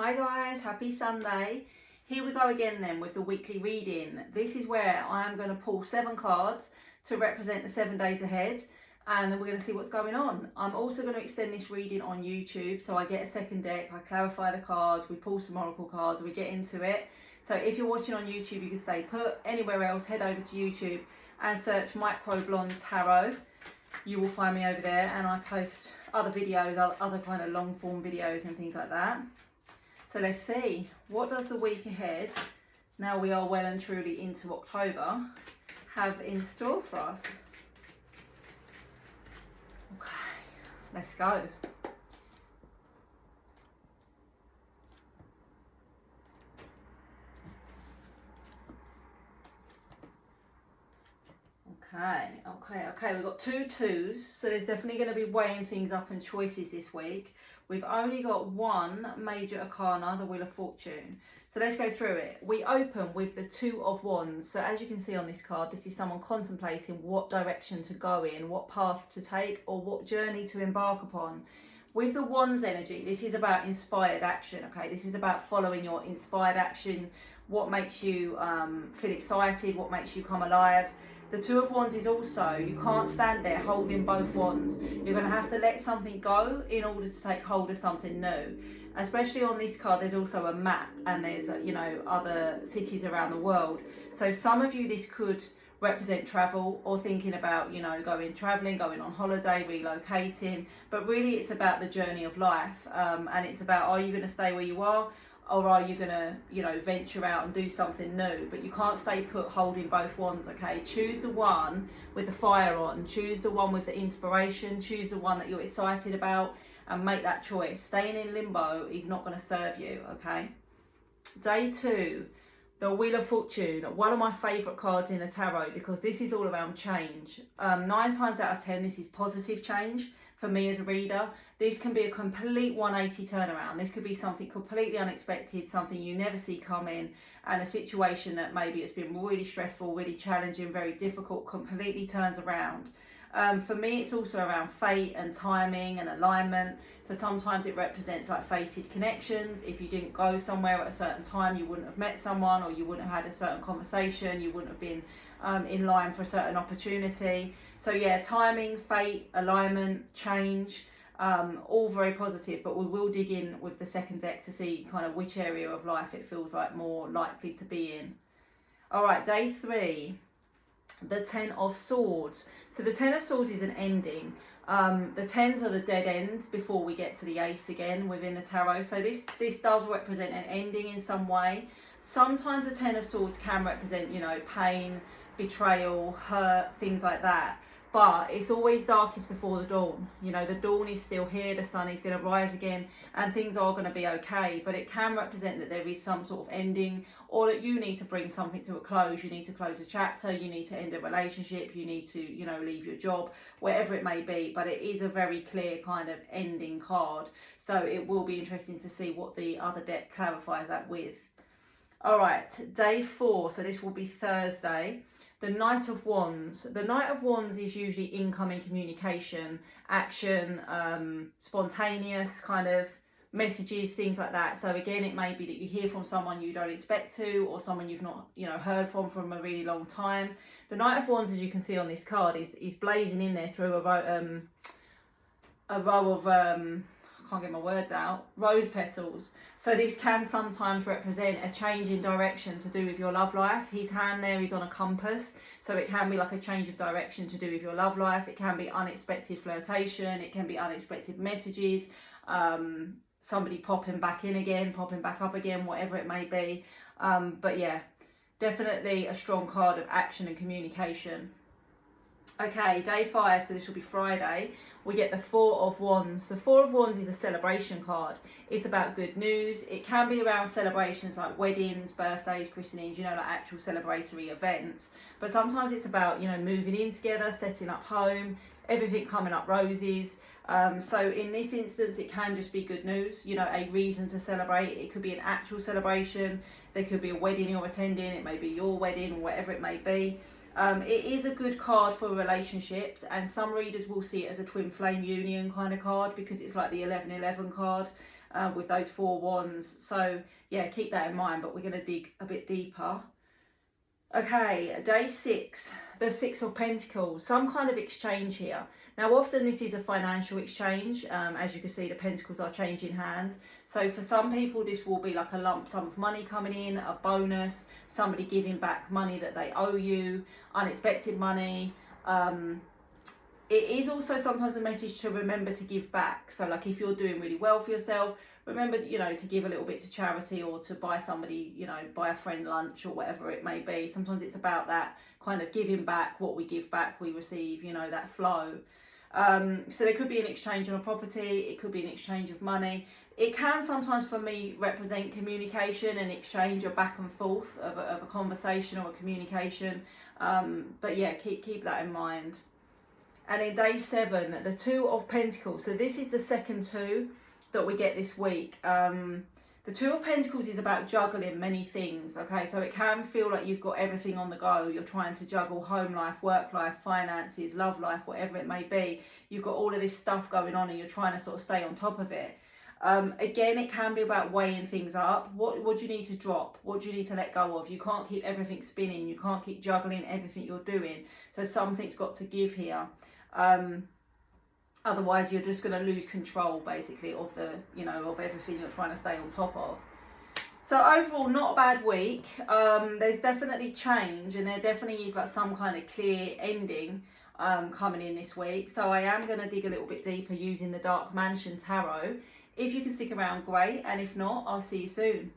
Hi guys, happy Sunday. Here we go again then with the weekly reading. This is where I am going to pull 7 cards to represent the 7 days ahead, and then we're going to see what's going on. I'm also going to extend this reading on YouTube, so I get a second deck, I clarify the cards, we pull some oracle cards, we get into it. So if you're watching on YouTube, you can stay put. Anywhere else, head over to YouTube and search Microblonde Tarot. You will find me over there, and I post other videos, other kind of long form videos and things like that. So let's see, what does the week ahead, now we are well and truly into October, have in store for us? Okay, let's go. Okay, we've got 2 2s, so there's definitely going to be weighing things up and choices this week. We've only got 1 major arcana, the Wheel of Fortune. So let's go through it. We open with the 2 of Wands. So as you can see on this card, this is someone contemplating what direction to go in, what path to take, or what journey to embark upon. With the Wands energy, this is about inspired action, okay? This is about following your inspired action, what makes you feel excited, what makes you come alive. The 2 of Wands is also, you can't stand there holding both wands. You're going to have to let something go in order to take hold of something new. Especially on this card, there's also a map, and there's, you know, other cities around the world. So some of you, this could represent travel, or thinking about, you know, traveling, going on holiday, relocating. But really it's about the journey of life, and it's about, are you going to stay where you are, or are you going to, you know, venture out and do something new? But you can't stay put holding both wands, okay? Choose the one with the fire on, choose the one with the inspiration, choose the one that you're excited about, and make that choice. Staying in limbo is not going to serve you, okay? Day 2, the Wheel of Fortune, one of my favourite cards in the tarot, because this is all around change. 9 times out of 10, this is positive change. For me as a reader, this can be a complete 180 turnaround. This could be something completely unexpected, something you never see coming, and a situation that maybe has been really stressful, really challenging, very difficult, completely turns around. For me, it's also around fate and timing and alignment. So sometimes it represents like fated connections. If you didn't go somewhere at a certain time, you wouldn't have met someone, or you wouldn't have had a certain conversation, you wouldn't have been in line for a certain opportunity. So yeah, timing, fate, alignment, change, all very positive, but we will dig in with the second deck to see kind of which area of life it feels like more likely to be in. All right, day 3, the 10 of Swords. So the 10 of Swords is an ending. The 10s are the dead ends before we get to the ace again within the tarot. So this does represent an ending in some way. Sometimes the 10 of Swords can represent, you know, pain, betrayal, hurt, things like that. But it's always darkest before the dawn. You know, the dawn is still here, the sun is going to rise again, and things are going to be okay. But it can represent that there is some sort of ending, or that you need to bring something to a close. You need to close a chapter, you need to end a relationship, you need to, you know, leave your job, whatever it may be. But it is a very clear kind of ending card. So it will be interesting to see what the other deck clarifies that with. All right, day 4, so this will be Thursday. The Knight of Wands. The Knight of Wands is usually incoming communication, action, spontaneous kind of messages, things like that. So again, it may be that you hear from someone you don't expect to, or someone you've not, you know, heard from a really long time. The Knight of Wands, as you can see on this card, is blazing in there through a row of I can't get my words out, rose petals. So this can sometimes represent a change in direction to do with your love life. His hand there is on a compass, so it can be like a change of direction to do with your love life. It can be unexpected flirtation, it can be unexpected messages, somebody popping back in again, popping back up again, whatever it may be. But yeah, definitely a strong card of action and communication. Okay, day 5, so this will be Friday. We get the 4 of Wands. The 4 of Wands is a celebration card. It's about good news. It can be around celebrations like weddings, birthdays, christenings, you know, like actual celebratory events. But sometimes it's about, you know, moving in together, setting up home, everything coming up roses. So in this instance, it can just be good news, you know, a reason to celebrate. It could be an actual celebration. There could be a wedding you're attending. It may be your wedding, or whatever it may be. It is a good card for relationships, and some readers will see it as a twin flame union kind of card, because it's like the 11-11 card. with those 4 wands. So yeah, keep that in mind, but we're going to dig a bit deeper. Okay, day 6, the 6 of Pentacles, some kind of exchange here. Now often this is a financial exchange. As you can see, the Pentacles are changing hands. So for some people this will be like a lump sum of money coming in, a bonus, somebody giving back money that they owe you, unexpected money. It is also sometimes a message to remember to give back. So like if you're doing really well for yourself, remember, you know, to give a little bit to charity, or to buy somebody, you know, buy a friend lunch or whatever it may be. Sometimes it's about that kind of giving back. What we give back, we receive, you know, that flow. So there could be an exchange on a property. It could be an exchange of money. It can sometimes for me represent communication and exchange, or back and forth of a conversation or a communication. But yeah, keep that in mind. And in day 7, the 2 of Pentacles. So this is the second 2 that we get this week. The 2 of Pentacles is about juggling many things, okay? So it can feel like you've got everything on the go. You're trying to juggle home life, work life, finances, love life, whatever it may be. You've got all of this stuff going on and you're trying to sort of stay on top of it. Again, it can be about weighing things up. What do you need to drop? What do you need to let go of? You can't keep everything spinning. You can't keep juggling everything you're doing. So something's got to give here. Otherwise you're just going to lose control basically of the, you know, of everything you're trying to stay on top of. So overall, not a bad week. There's definitely change, and there definitely is like some kind of clear ending coming in this week. So I am going to dig a little bit deeper using the Dark Mansion Tarot. If you can stick around, great, and if not, I'll see you soon.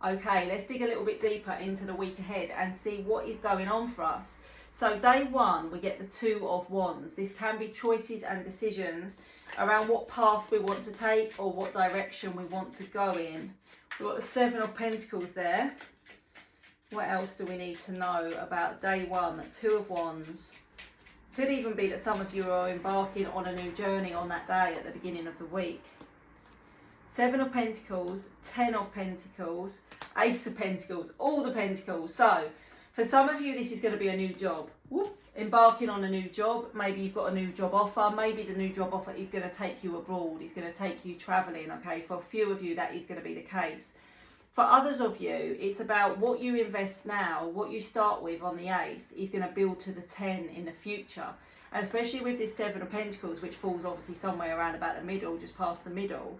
Okay, let's dig a little bit deeper into the week ahead and see what is going on for us. So day 1, we get the 2 of Wands. This can be choices and decisions around what path we want to take or what direction we want to go in. We've got the 7 of Pentacles there. What else do we need to know about day 1? The 2 of Wands. Could even be that some of you are embarking on a new journey on that day at the beginning of the week. 7 of Pentacles, 10 of Pentacles, Ace of Pentacles, all the Pentacles. So for some of you, this is going to be a new job. Whoop. Embarking on a new job. Maybe you've got a new job offer. Maybe the new job offer is going to take you abroad. It's going to take you traveling. Okay, for a few of you, that is going to be the case. For others of you, it's about what you invest now, what you start with on the Ace is going to build to the 10 in the future. And especially with this 7 of Pentacles, which falls obviously somewhere around about the middle, just past the middle.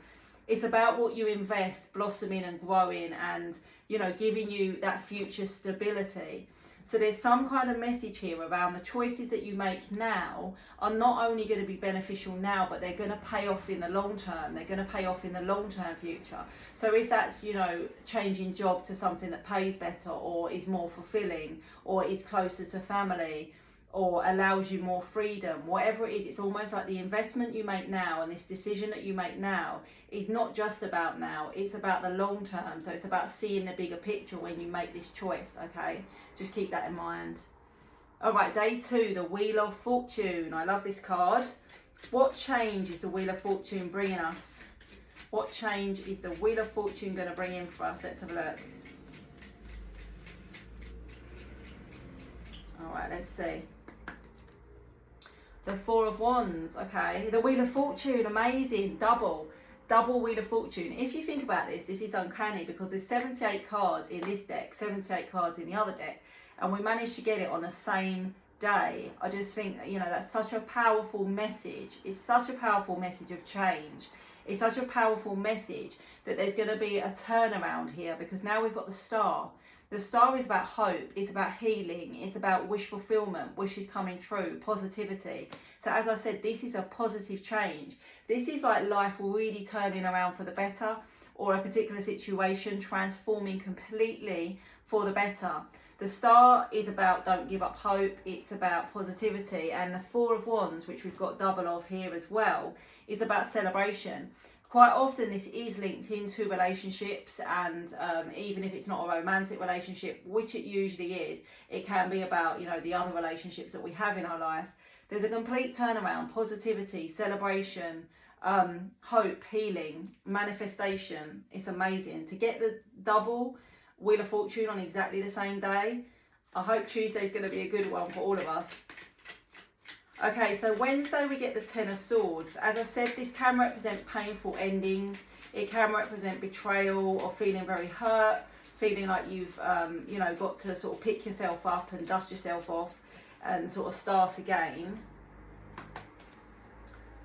It's about what you invest blossoming and growing and, you know, giving you that future stability. So there's some kind of message here around the choices that you make now are not only going to be beneficial now, but they're going to pay off in the long term. They're going to pay off in the long-term future. So if that's, you know, changing job to something that pays better or is more fulfilling or is closer to family, or allows you more freedom, whatever it is, it's almost like the investment you make now and this decision that you make now is not just about now, it's about the long term. So it's about seeing the bigger picture when you make this choice, okay? Just keep that in mind. All right, day 2, the Wheel of Fortune. I love this card. What change is the Wheel of Fortune bringing us? What change is the Wheel of Fortune going to bring in for us? Let's have a look. All right, let's see. The 4 of Wands, okay. The Wheel of Fortune, amazing, double Wheel of Fortune. If you think about this, this is uncanny because there's 78 cards in this deck, 78 cards in the other deck, and we managed to get it on the same day. I just think, you know, that's such a powerful message. It's such a powerful message of change. It's such a powerful message that there's going to be a turnaround here because now we've got the Star. The Star is about hope, it's about healing, it's about wish fulfillment, wishes coming true, positivity. So as I said, this is a positive change. This is like life really turning around for the better, or a particular situation transforming completely for the better. The Star is about don't give up hope, it's about positivity. And the 4 of Wands, which we've got double of here as well, is about celebration. Quite often this is linked into relationships, and even if it's not a romantic relationship, which it usually is, it can be about, you know, the other relationships that we have in our life. There's a complete turnaround, positivity, celebration, hope, healing, manifestation. It's amazing. To get the double Wheel of Fortune on exactly the same day, I hope Tuesday's going to be a good one for all of us. Okay, so Wednesday we get the 10 of Swords. As I said, this can represent painful endings. It can represent betrayal or feeling very hurt, feeling like you've, you know, got to sort of pick yourself up and dust yourself off and sort of start again.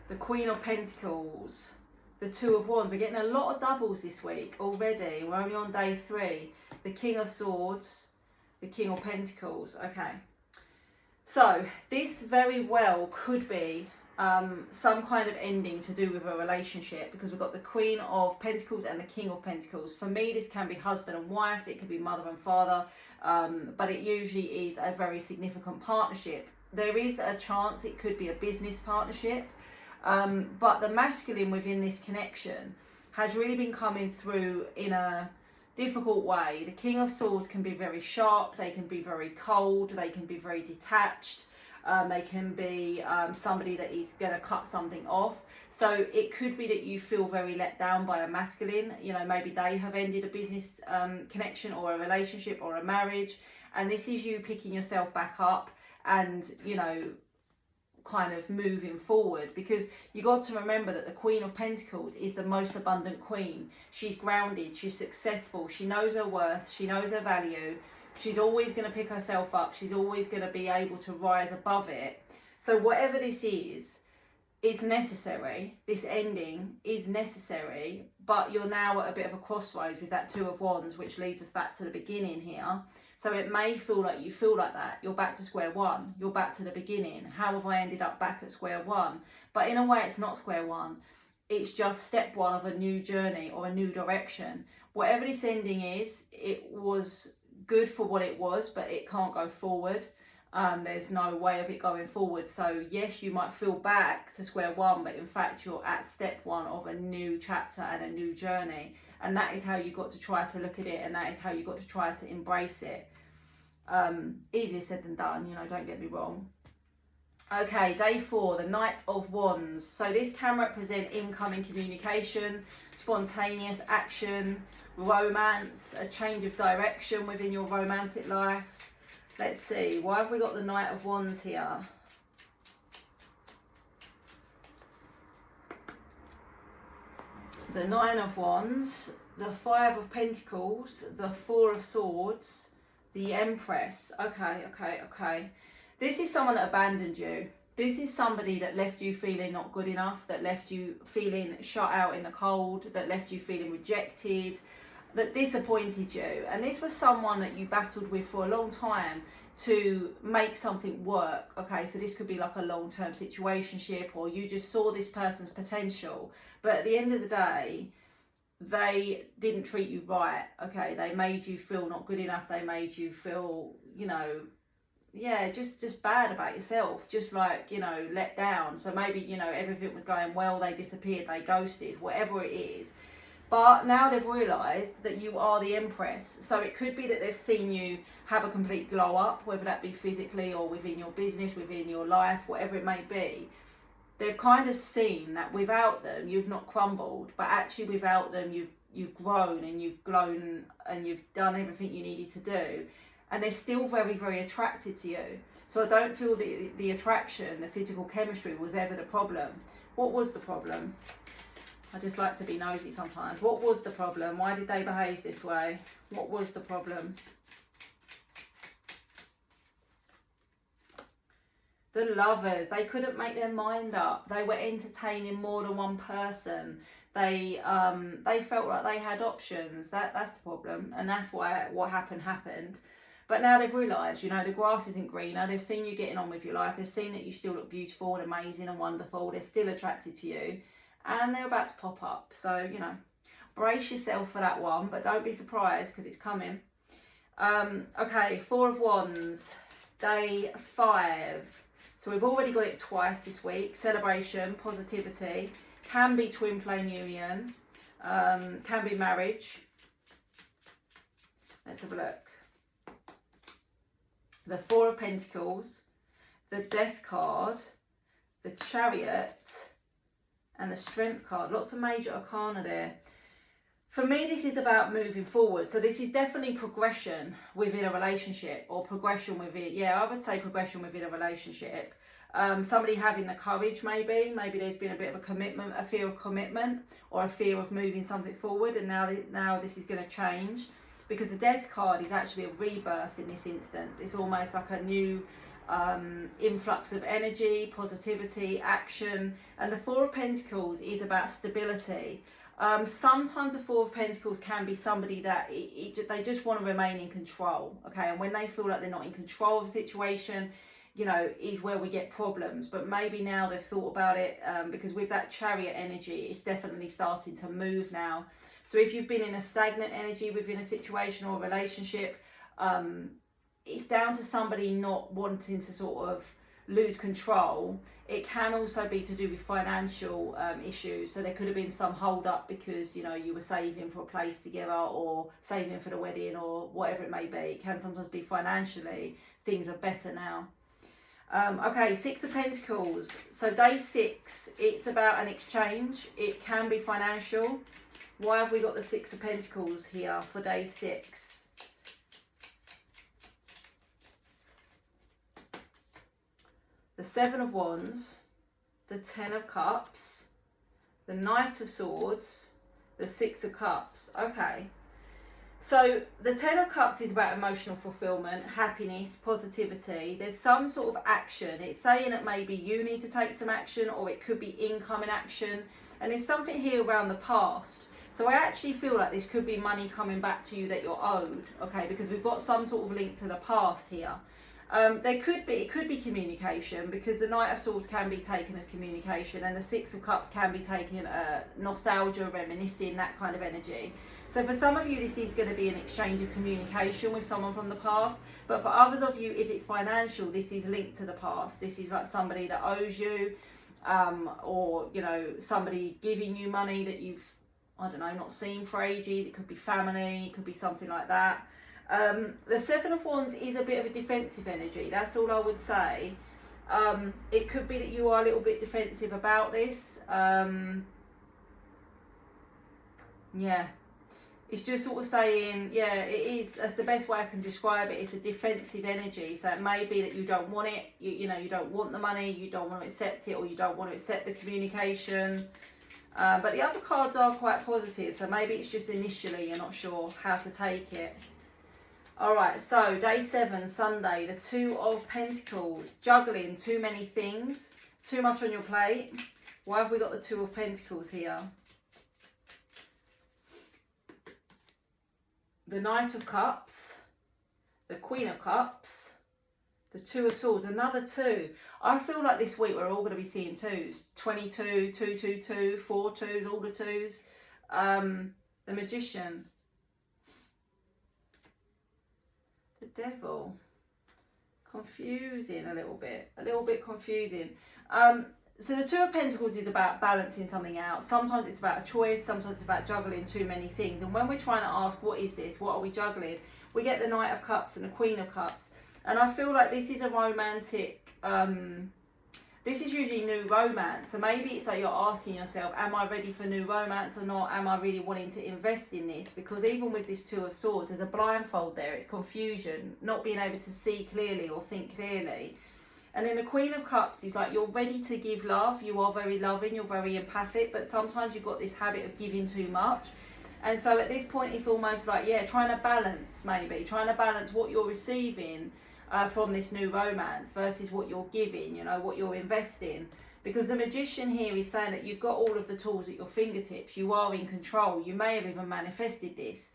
The Queen of Pentacles, the Two of Wands. We're getting a lot of doubles this week already. We're only on day 3. The King of Swords, the King of Pentacles. Okay. So this very well could be some kind of ending to do with a relationship, because we've got the Queen of Pentacles and the King of Pentacles. For me, this can be husband and wife, it could be mother and father, but it usually is a very significant partnership. There is a chance it could be a business partnership, but the masculine within this connection has really been coming through in a difficult way. The King of Swords can be very sharp, they can be very cold, they can be very detached. They can be somebody that is going to cut something off. So it could be that you feel very let down by a masculine. You know, maybe they have ended a business connection or a relationship or a marriage. And this is you picking yourself back up and, you know, kind of moving forward. Because you got to remember that the Queen of Pentacles is the most abundant queen. She's grounded, she's successful, she knows her worth, she knows her value. She's always going to pick herself up. She's always going to be able to rise above it. So whatever this is necessary. This ending is necessary, but you're now at a bit of a crossroads with that Two of Wands, which leads us back to the beginning here. So it may feel like you feel like that. You're back to square one. You're back to the beginning. How have I ended up back at square one? But in a way, it's not square one. It's just step one of a new journey or a new direction. Whatever this ending is, it was good for what it was, but it can't go forward. There's no way of it going forward. So yes, you might feel back to square one, but in fact you're at step one of a new chapter and a new journey, and that is how you got to try to look at it, and that is how you got to try to embrace it. Easier said than done, you know, don't get me wrong. Okay, day 4, the Knight of Wands. So this can represent incoming communication, spontaneous action, romance, a change of direction within your romantic life. Let's see, why have we got the Knight of Wands here? The Nine of Wands, the Five of Pentacles, the Four of Swords, the Empress. Okay. This is someone that abandoned you. This is somebody that left you feeling not good enough, that left you feeling shut out in the cold, that left you feeling rejected, that disappointed you. And this was someone that you battled with for a long time to make something work. Okay, so this could be like a long-term situationship, or you just saw this person's potential, but at the end of the day, they didn't treat you right. Okay, they made you feel not good enough. They made you feel, you know, yeah, just bad about yourself, just like, you know, let down. So maybe, you know, everything was going well, they disappeared, they ghosted, whatever it is. But now they've realised that you are the Empress. So it could be that they've seen you have a complete glow up, whether that be physically or within your business, within your life, whatever it may be. They've kind of seen that without them, you've not crumbled, but actually without them, you've grown and you've grown and you've done everything you needed to do. And they're still very, very attracted to you. So I don't feel the attraction, the physical chemistry was ever the problem. What was the problem? I just like to be nosy sometimes. What was the problem? Why did they behave this way? What was the problem? The Lovers, they couldn't make their mind up. They were entertaining more than one person. They felt like they had options. That's the problem. And that's why what happened. But now they've realised, you know, the grass isn't greener. They've seen you getting on with your life. They've seen that you still look beautiful and amazing and wonderful. They're still attracted to you. And they're about to pop up. So, you know, brace yourself for that one. But don't be surprised, because it's coming. Okay, Four of Wands, day 5. So we've already got it twice this week. Celebration, positivity. Can be twin flame union. Can be marriage. Let's have a look. The Four of Pentacles, the Death card, the Chariot, and the Strength card. Lots of major arcana there. For me, this is about moving forward. So this is definitely progression within a relationship, or progression within, yeah, I would say progression within a relationship. Somebody having the courage, maybe there's been a bit of a commitment, a fear of commitment, or a fear of moving something forward, and now this is going to change, because the Death card is actually a rebirth in this instance. It's almost like a new influx of energy, positivity, action. And the Four of Pentacles is about stability. Sometimes the Four of Pentacles can be somebody that they just want to remain in control, okay, and when they feel like they're not in control of the situation, you know, is where we get problems. But maybe now they've thought about it, because with that Chariot energy, it's definitely starting to move now. So if you've been in a stagnant energy within a situation or a relationship, it's down to somebody not wanting to sort of lose control. It can also be to do with financial issues. So there could have been some hold up because, you know, you were saving for a place together, or saving for the wedding, or whatever it may be. It can sometimes be financially things are better now. Okay, Six of Pentacles. So day 6, it's about an exchange. It can be financial. Why have we got the Six of Pentacles here for day 6? The Seven of Wands, the Ten of Cups, the Knight of Swords, the Six of Cups. Okay. So the Ten of Cups is about emotional fulfillment, happiness, positivity. There's some sort of action. It's saying that maybe you need to take some action, or it could be incoming action. And there's something here around the past. So I actually feel like this could be money coming back to you that you're owed, okay, because we've got some sort of link to the past here. It could be communication, because the Knight of Swords can be taken as communication, and the Six of Cups can be taken nostalgia, reminiscing, that kind of energy. So for some of you, this is going to be an exchange of communication with someone from the past. But for others of you, if it's financial, this is linked to the past. This is like somebody that owes you, or, you know, somebody giving you money that you've, I don't know, not seen for ages. It could be family, it could be something like that. The Seven of Wands is a bit of a defensive energy. That's all I would say. It could be that you are a little bit defensive about this. Yeah. It's just sort of saying, yeah, it is, that's the best way I can describe it. It's a defensive energy. So it may be that you don't want it, you know, you don't want the money, you don't want to accept it, or you don't want to accept the communication. But the other cards are quite positive. So maybe it's just initially you're not sure how to take it. All right, so day 7, Sunday, the Two of Pentacles. Juggling too many things, too much on your plate. Why have we got the Two of Pentacles here? The Knight of Cups, the Queen of Cups, the Two of Swords, another 2. I feel like this week we're all going to be seeing 2s. 22, 222, 4 2s, all the 2s. The Magician. The Devil. Confusing a little bit confusing. So the Two of Pentacles is about balancing something out. Sometimes it's about a choice, sometimes it's about juggling too many things. And when we're trying to ask, what is this? What are we juggling? We get the Knight of Cups and the Queen of Cups. And I feel like this is a romantic, this is usually new romance. So maybe it's like you're asking yourself, am I ready for new romance or not? Am I really wanting to invest in this? Because even with this Two of Swords, there's a blindfold there. It's confusion, not being able to see clearly or think clearly. And then the Queen of Cups is like, you're ready to give love. You are very loving, you're very empathic, but sometimes you've got this habit of giving too much. And so at this point, it's almost like, yeah, trying to balance what you're receiving from this new romance versus what you're giving, you know, what you're investing. Because the Magician here is saying that you've got all of the tools at your fingertips. You are in control. You may have even manifested this.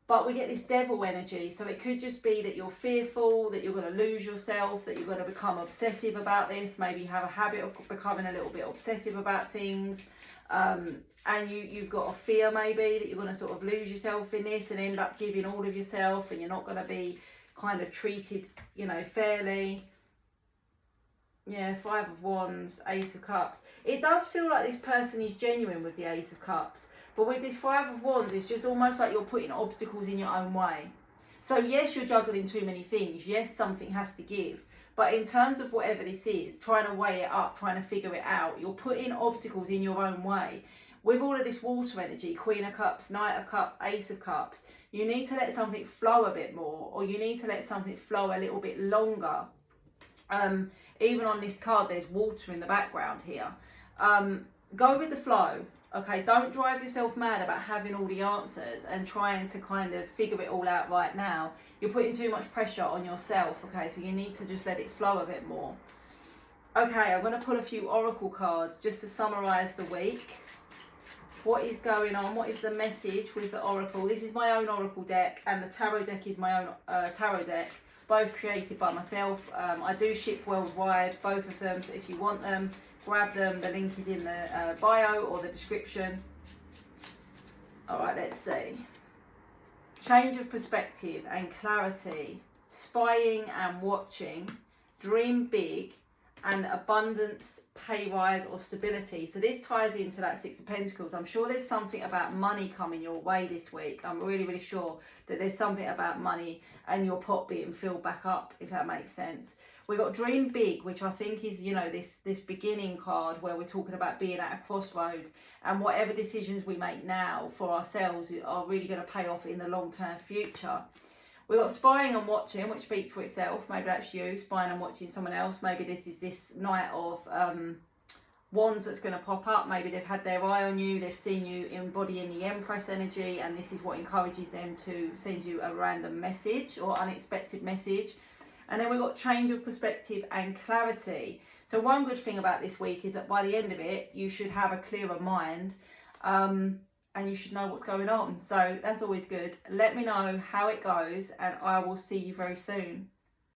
But we get this Devil energy, so it could just be that you're fearful, that you're going to lose yourself, that you're going to become obsessive about this. Maybe you have a habit of becoming a little bit obsessive about things, and you've got a fear maybe that you're going to sort of lose yourself in this and end up giving all of yourself, and you're not going to be kind of treated, you know, fairly. Yeah, Five of Wands, Ace of Cups. It does feel like this person is genuine with the Ace of Cups. But with this Five of Wands, it's just almost like you're putting obstacles in your own way. So yes, you're juggling too many things. Yes, something has to give. But in terms of whatever this is, trying to weigh it up, trying to figure it out, you're putting obstacles in your own way. With all of this water energy, Queen of Cups, Knight of Cups, Ace of Cups, you need to let something flow a bit more, or you need to let something flow a little bit longer. Even on this card, there's water in the background here. Go with the flow. Okay, don't drive yourself mad about having all the answers and trying to kind of figure it all out right now. You're putting too much pressure on yourself, okay, so you need to just let it flow a bit more. Okay, I'm going to pull a few oracle cards just to summarise the week. What is going on? What is the message with the oracle? This is my own oracle deck, and the tarot deck is my own tarot deck, both created by myself. I do ship worldwide, both of them, so if you want them, grab them. The link is in the bio or the description. Alright, let's see. Change of perspective and clarity, spying and watching, dream big, and abundance, pay rise or stability. So this ties into that Six of Pentacles. I'm sure there's something about money coming your way this week. I'm really sure that there's something about money and your pot being filled back up, if that makes sense. We got dream big, which I think is, you know, this beginning card where we're talking about being at a crossroads, and whatever decisions we make now for ourselves are really going to pay off in the long-term future. We've got spying and watching, which speaks for itself. Maybe that's you, spying and watching someone else. Maybe this is this Knight of Wands that's going to pop up. Maybe they've had their eye on you. They've seen you embodying the Empress energy, and this is what encourages them to send you a random message or unexpected message. And then we've got change of perspective and clarity. So one good thing about this week is that by the end of it, you should have a clearer mind. And you should know what's going on. So that's always good. Let me know how it goes, and I will see you very soon.